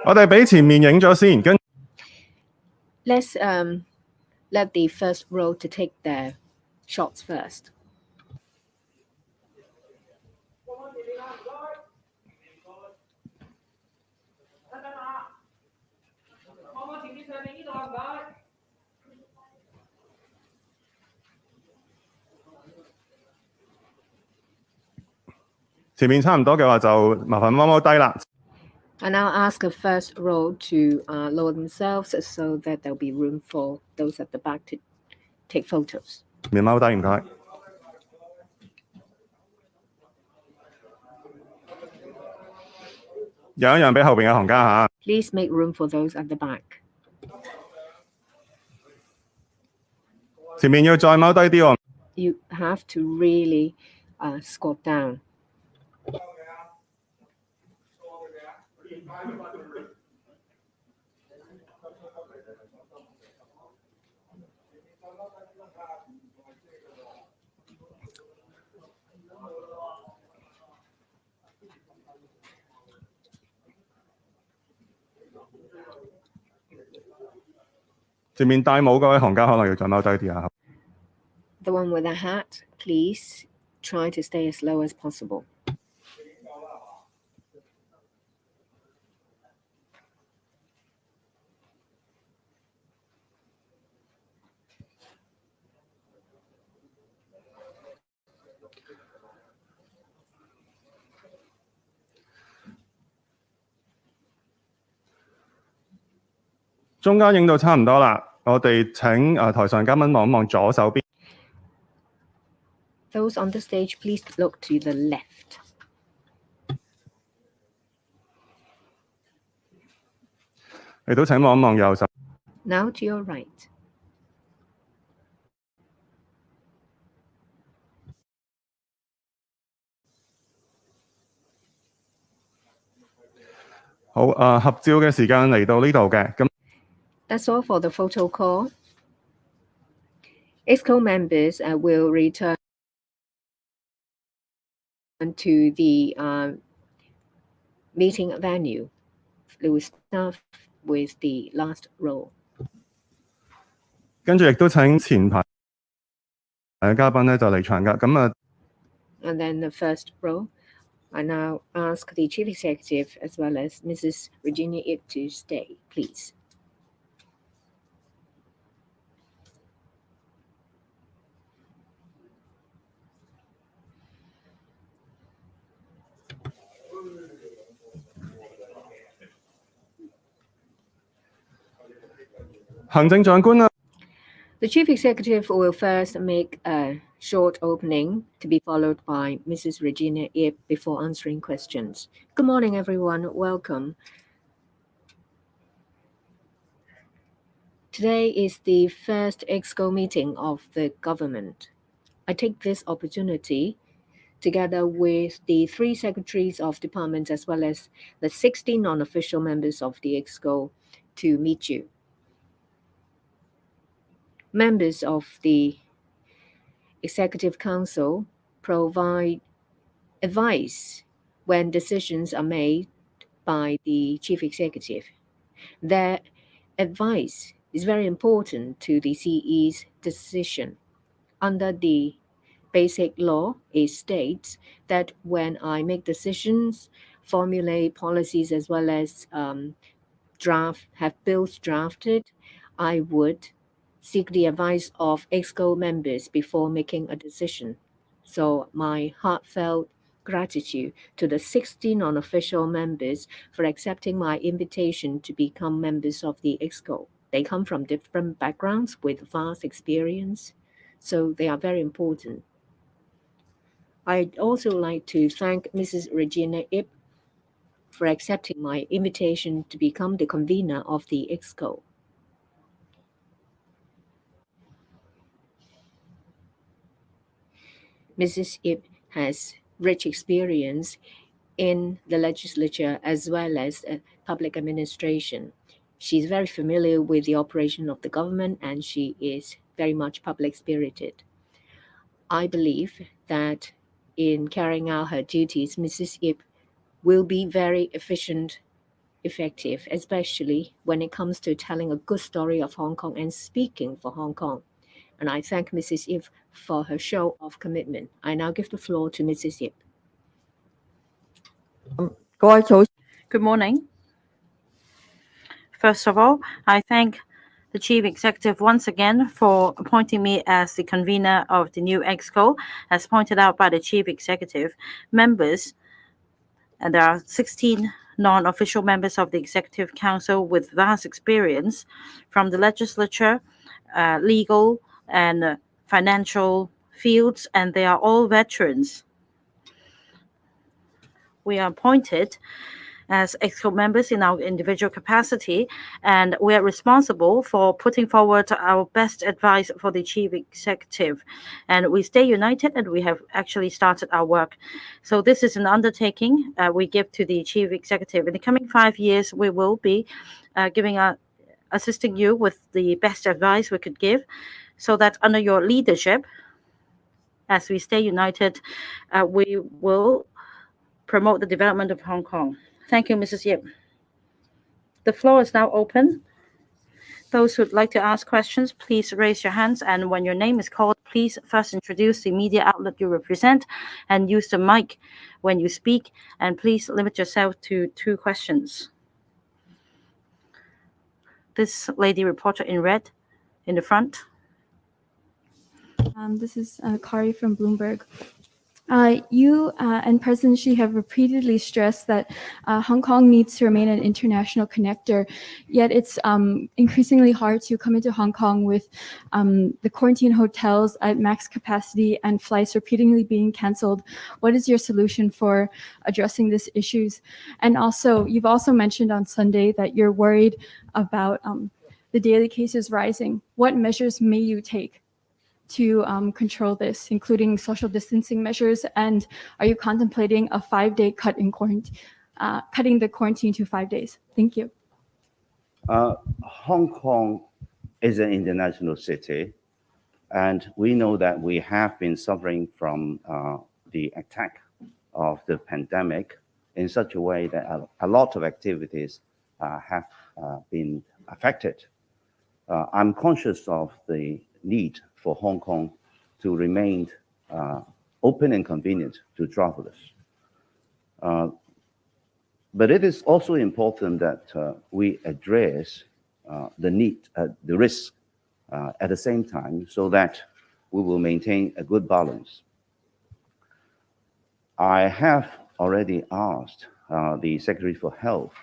我哋俾前面影咗先，跟 Let's let the first row to take their shots first. 前面差唔多嘅話就麻煩踎低啦。I now ask the first row to lower themselves so that there'll be room for those at the back to take photos. 面踎低唔該。讓一讓俾後邊嘅行家嚇。Please make room for those at the back. 前面要再踎低啲喎。You have to really squat down. 前面戴帽嗰位行家可能要再踎低啲啊。The one with a hat, please try to stay as low as possible. 中間影到差唔多啦，我哋請台上嘉賓望一望左手邊。Those on the stage, please look to the left. 亦都請望一望右手。Now to your right. 好合照嘅時間嚟到呢度嘅，咁。That's all for the photo call. EXCO members will return to the meeting venue. They will start with the last row. 跟住亦都請前排嘅嘉賓咧就離場㗎，咁啊。And then the first row, I now ask the Chief Executive as well as Mrs. Regina Ip to stay, please. 行政長官啊。The Chief Executive will first make a short opening to be followed by Mrs. Regina Ip before answering questions. Good morning, everyone. Welcome. Today is the first EXCO meeting of the government. I take this opportunity, together with the 3 secretaries of departments as well as the 60 non-official members of the EXCO, to meet you. Members of the Executive Council provide advice when decisions are made by the Chief Executive. Their advice is very important to the CE's decision. Under the Basic Law, it states that when I make decisions, formulate policies as well as have bills drafted, I would seek the advice of EXCO members before making a decision. So my heartfelt gratitude to the 60 non-official members for accepting my invitation to become members of the EXCO. They come from different backgrounds with vast experience, so they are very important. I'd also like to thank Mrs. Regina Ip for accepting my invitation to become the convener of the EXCO. Mrs. Ip has rich experience in the legislature as well as public administration. She's very familiar with the operation of the government and she is very much public-spirited. I believe that in carrying out her duties, Mrs. Ip will be very efficient effective, especially when it comes to telling a good story of Hong Kong and speaking for Hong Kong. And I thank Mrs. Yip for her show of commitment. I now give the floor to Mrs. Yip. Good morning. First of all, I thank the Chief Executive once again for appointing me as the convener of the new EXCO, as pointed out by the Chief Executive. Members, and there are 16 non-official members of the Executive Council with vast experience from the legislature, legal, and financial fields, and they are all veterans. We are appointed as EXCO members in our individual capacity, and we are responsible for putting forward our best advice for the Chief Executive. And we stay united, and we have actually started our work. So this is an undertaking we give to the Chief Executive. In the coming 5 years, we will be assisting you with the best advice we could give, so that under your leadership, as we stay united, we will promote the development of Hong Kong. Thank you, Mrs. Yip. The floor is now open. Those who'd like to ask questions, please raise your hands, and when your name is called, please first introduce the media outlet you represent and use the mic when you speak, and please limit yourself to 2 questions. This lady reporter in red in the front. This is Kari from Bloomberg. You and President Xi have repeatedly stressed that Hong Kong needs to remain an international connector, yet it's increasingly hard to come into Hong Kong with the quarantine hotels at max capacity and flights repeatedly being cancelled. What is your solution for addressing these issues? And also, you've also mentioned on Sunday that you're worried about the daily cases rising. What measures may you take to control this, including social distancing measures? And are you contemplating a 5-day cut in quarantine, cutting the quarantine to 5 days? Thank you. Hong Kong is an international city, and we know that we have been suffering from the attack of the pandemic in such a way that a lot of activities have been affected. I'm conscious of the need for Hong Kong to remain open and convenient to travelers. But it is also important that we address the risk at the same time, so that we will maintain a good balance. I have already asked the Secretary for Health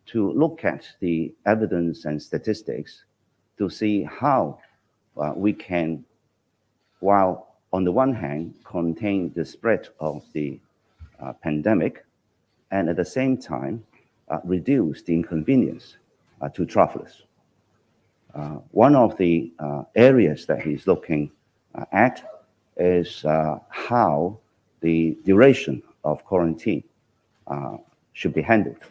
to look at the evidence and statistics to see how we can, while on the one hand, contain the spread of the pandemic, and at the same time, reduce the inconvenience to travelers. One of the areas that he's looking at is how the duration of quarantine should be handled.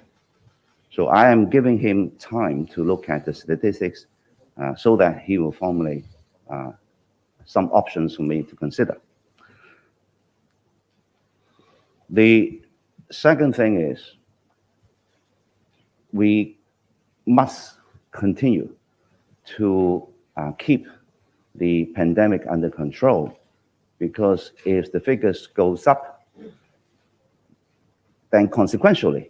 So I am giving him time to look at the statistics so that he will formulate some options for me to consider. The second thing is we must continue to keep the pandemic under control, because if the figures goes up, then consequentially,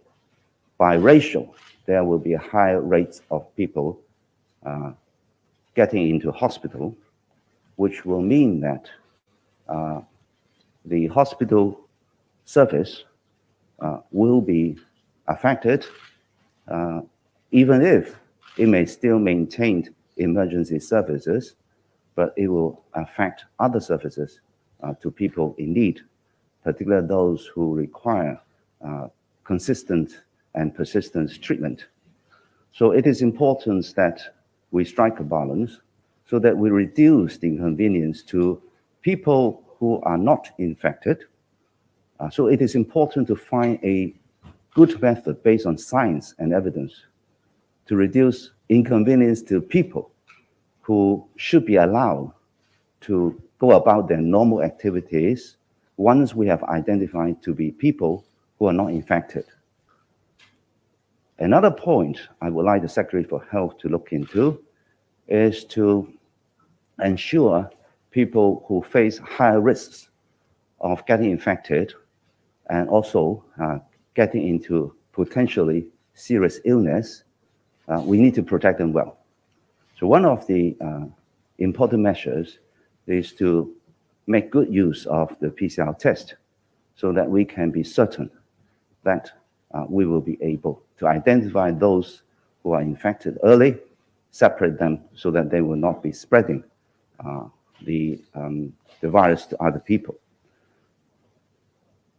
by ratio, there will be a higher rate of people getting into hospital, which will mean that the hospital service will be affected, even if it may still maintain emergency services, but it will affect other services to people in need, particularly those who require consistent and persistent treatment. So it is important that we strike a balance so that we reduce the inconvenience to people who are not infected. So it is important to find a good method based on science and evidence to reduce inconvenience to people who should be allowed to go about their normal activities once we have identified to be people who are not infected. Another point I would like the Secretary for Health to look into is to ensure people who face higher risks of getting infected and also getting into potentially serious illness, we need to protect them well. So one of the important measures is to make good use of the PCR test so that we can be certain that we will be able to identify those who are infected early, separate them so that they will not be spreading the virus to other people.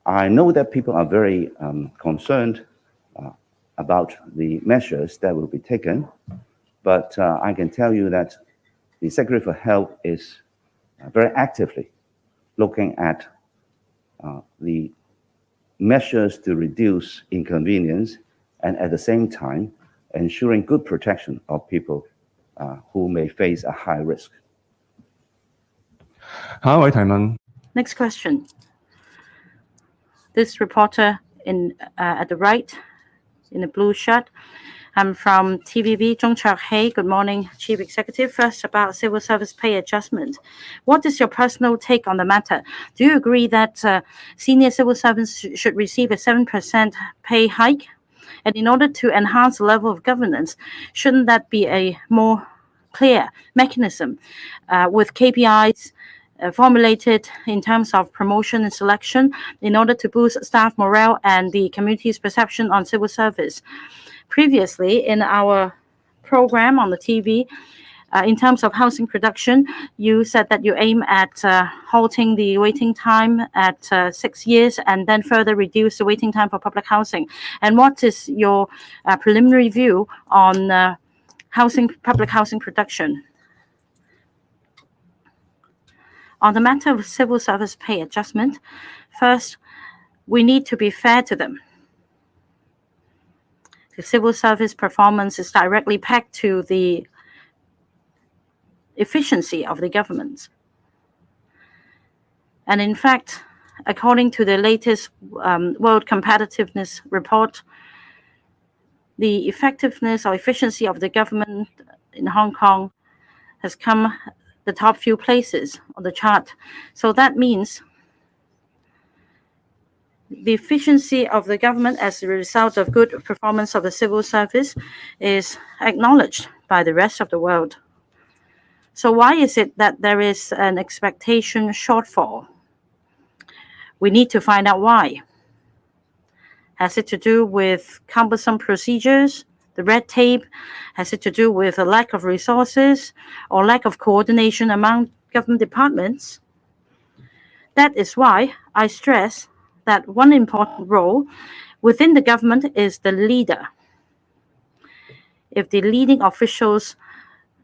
I know that people are very concerned about the measures that will be taken, but I can tell you that the Secretary for Health is very actively looking at the measures to reduce inconvenience and at the same time ensuring good protection of people who may face a high risk. 下一位提問。 Next question. This reporter at the right, in the blue shirt. I'm from TVB, Zhong Chak-hei. Good morning, Chief Executive. First, about civil service pay adjustment. What is your personal take on the matter? Do you agree that senior civil servants should receive a 7% pay hike? And in order to enhance the level of governance, shouldn't that be a more clear mechanism with KPIs formulated in terms of promotion and selection in order to boost staff morale and the community's perception on civil service? Previously, in our program on the TV, in terms of housing production, you said that you aim at halting the waiting time at 6 years and then further reduce the waiting time for public housing. And what is your preliminary view on public housing production? On the matter of civil service pay adjustment, first, we need to be fair to them. The civil service performance is directly pegged to the efficiency of the government. And in fact, according to the latest World Competitiveness Report, the effectiveness or efficiency of the government in Hong Kong has come the top few places on the chart. So that means the efficiency of the government as a result of good performance of the civil service is acknowledged by the rest of the world. So why is it that there is an expectation shortfall? We need to find out why. Has it to do with cumbersome procedures, the red tape? Has it to do with a lack of resources or lack of coordination among government departments? That is why I stress that one important role within the government is the leader. If the leading officials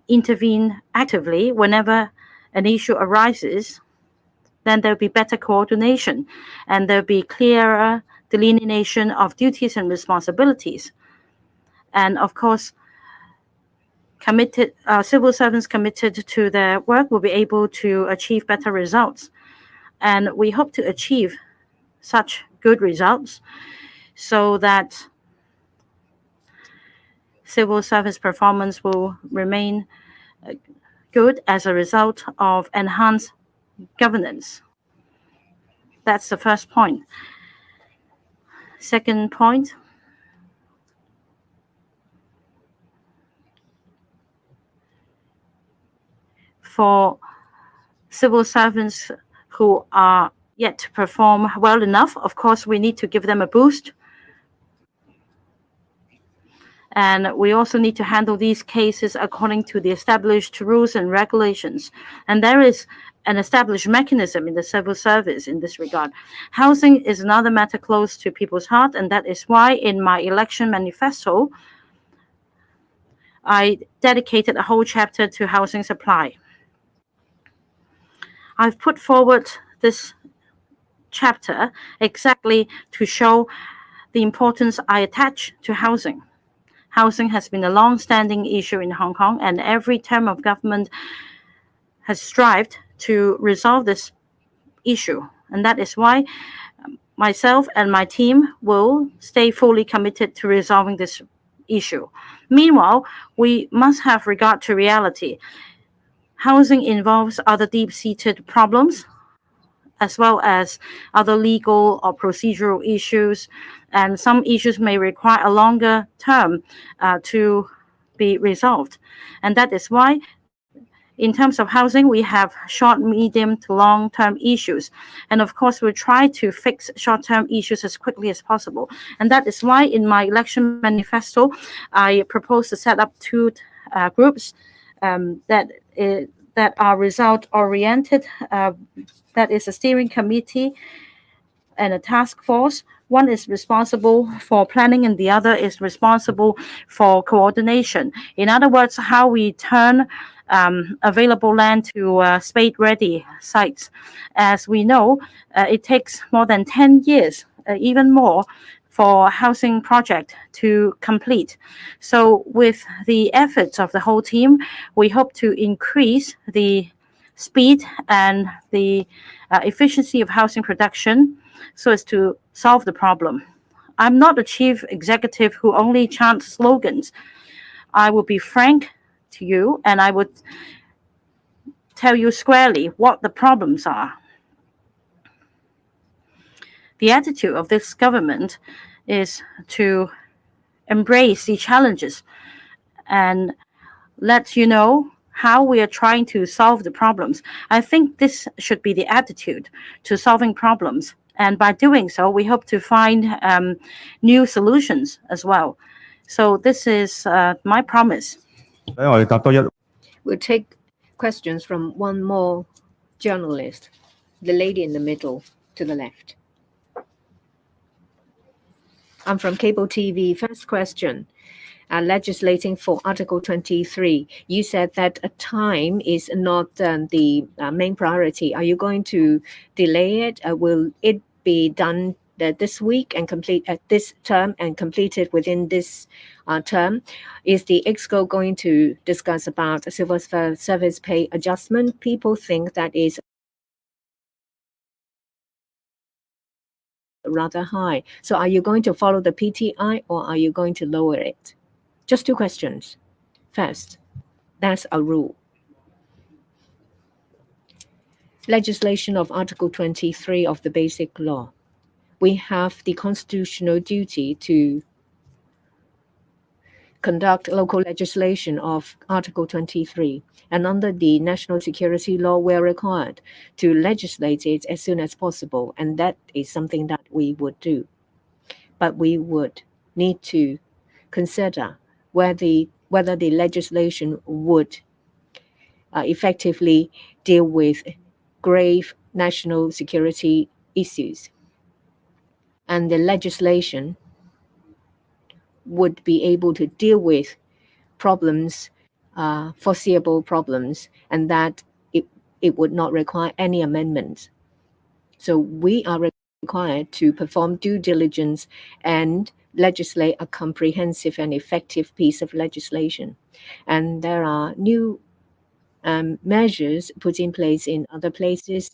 intervene actively whenever an issue arises, then there'll be better coordination and there'll be clearer delineation of duties and responsibilities. And of course, civil servants committed to their work will be able to achieve better results. And we hope to achieve such good results so that civil service performance will remain good as a result of enhanced governance. That's the first point. Second point, for civil servants who are yet to perform well enough, of course, we need to give them a boost. And we also need to handle these cases according to the established rules and regulations. And there is an established mechanism in the civil service in this regard. Housing is another matter close to people's heart, and that is why in my election manifesto, I dedicated a whole chapter to housing supply. I've put forward this chapter exactly to show the importance I attach to housing. Housing has been a long-standing issue in Hong Kong, and every term of government has strived to resolve this issue. And that is why myself and my team will stay fully committed to resolving this issue. Meanwhile, we must have regard to reality. Housing involves other deep-seated problems, as well as other legal or procedural issues, and some issues may require a longer term to be resolved. And that is why, in terms of housing, we have short, medium to long-term issues. And of course, we'll try to fix short-term issues as quickly as possible. And that is why in my election manifesto, I propose to set up two groups that are result-oriented. That is a steering committee and a task force. One is responsible for planning and the other is responsible for coordination. In other words, how we turn available land to spade-ready sites. As we know, it takes more than 10 years, even more, for housing project to complete. So with the efforts of the whole team, we hope to increase the speed and the efficiency of housing production so as to solve the problem. I'm not a chief executive who only chants slogans. I will be frank to you, and I would tell you squarely what the problems are. The attitude of this government is to embrace the challenges and let you know how we are trying to solve the problems. I think this should be the attitude to solving problems. And by doing so, we hope to find new solutions as well. So this is my promise. 咧我哋答多一 We'll take questions from one more journalist, the lady in the middle to the left. I'm from cable TV. First question. Legislating for Article 23. You said that a time is not the main priority. Are you going to delay it? Will it be done this week and complete at this term and completed within this term? Is the EXCO going to discuss about civil service pay adjustment? People think that is rather high. So are you going to follow the PTI or are you going to lower it? Just two questions. First, that's a rule. Legislation of Article 23 of the Basic Law. We have the constitutional duty to conduct local legislation of Article 23. And under the national security law, we're required to legislate it as soon as possible. And that is something that we would do. But we would need to consider whether the legislation would effectively deal with grave national security issues. And the legislation would be able to deal with problems, foreseeable problems, and that it would not require any amendments. So we are required to perform due diligence and legislate a comprehensive and effective piece of legislation. And there are new measures put in place in other places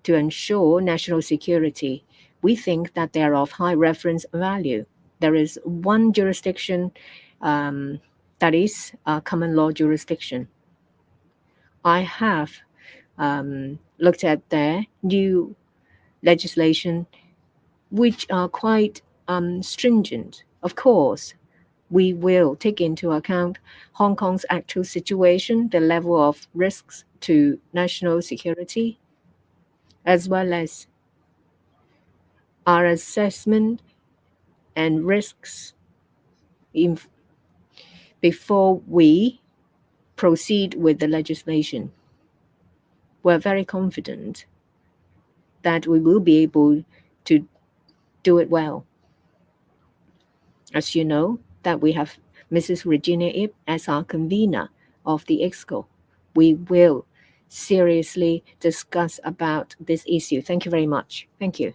to ensure national security. We think that they are of high reference value. There is one jurisdiction that is a common law jurisdiction. I have looked at their new legislation, which are quite stringent. Of course, we will take into account Hong Kong's actual situation, the level of risks to national security, as well as our assessment and risks before we proceed with the legislation. We're very confident that we will be able to do it well. As you know, that we have Mrs. Regina Ip as our convener of the EXCO. We will seriously discuss about this issue. Thank you very much. Thank you.